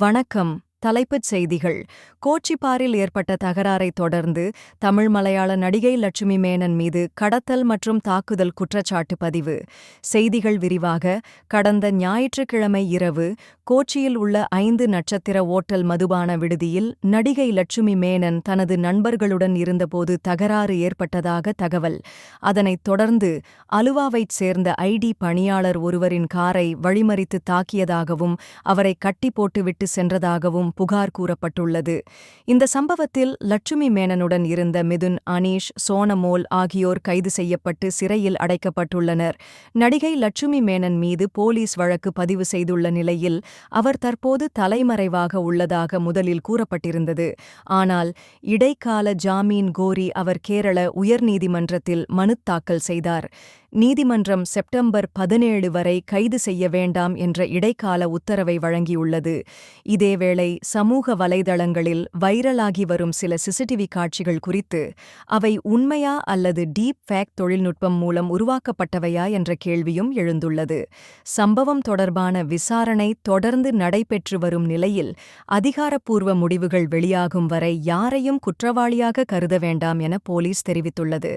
வணக்கம். தலைப்புச் செய்திகள். கோச்சிப்பாரில் ஏற்பட்ட தகராறைத் தொடர்ந்து தமிழ் மலையாள நடிகை லட்சுமி மேனன் மீது கடத்தல் மற்றும் தாக்குதல் குற்றச்சாட்டு பதிவு. செய்திகள் விரிவாக. கடந்த ஞாயிற்றுக்கிழமை இரவு கோச்சியில் உள்ள 5 நட்சத்திர ஓட்டல் மதுபான விடுதியில் நடிகை லட்சுமி மேனன் தனது நண்பர்களுடன் இருந்தபோது தகராறு ஏற்பட்டதாக தகவல். அதனைத் தொடர்ந்து அலுவாவைச் சேர்ந்த ஐடி பணியாளர் ஒருவரின் காரை வழிமறித்து தாக்கியதாகவும் அவரை கட்டி போட்டுவிட்டு சென்றதாகவும் புகார் கூறப்பட்டுள்ளது. இந்த சம்பவத்தில் லட்சுமி மேனனுடன் இருந்த மிதுன், அனீஷ், சோனமோல் ஆகியோர் கைது செய்யப்பட்டு சிறையில் அடைக்கப்பட்டுள்ளனர். நடிகை லட்சுமி மேனன் மீது போலீஸ் வழக்கு பதிவு செய்துள்ள நிலையில் அவர் தற்போது தலைமறைவாக உள்ளதாக முதலில் கூறப்பட்டிருந்தது. ஆனால் இடைக்கால ஜாமீன் கோரி அவர் கேரள உயர்நீதிமன்றத்தில் மனு தாக்கல் செய்தார். நீதிமன்றம் செப்டம்பர் 17 வரை கைது செய்ய வேண்டாம் என்ற இடைக்கால உத்தரவை வழங்கியுள்ளது. இதேவேளை சமூக வலைதளங்களில் வைரலாகி வரும் சில சிசிடிவி காட்சிகள் குறித்து அவை உண்மையா அல்லது டீப் ஃபேக் தொழில்நுட்பம் மூலம் உருவாக்கப்பட்டவையா என்ற கேள்வியும் எழுந்துள்ளது. சம்பவம் தொடர்பான விசாரணை தொடர்ந்து நடைபெற்று வரும் நிலையில் அதிகாரப்பூர்வ முடிவுகள் வெளியாகும் வரை யாரையும் குற்றவாளியாக கருத வேண்டாம் என போலீஸ் தெரிவித்துள்ளது.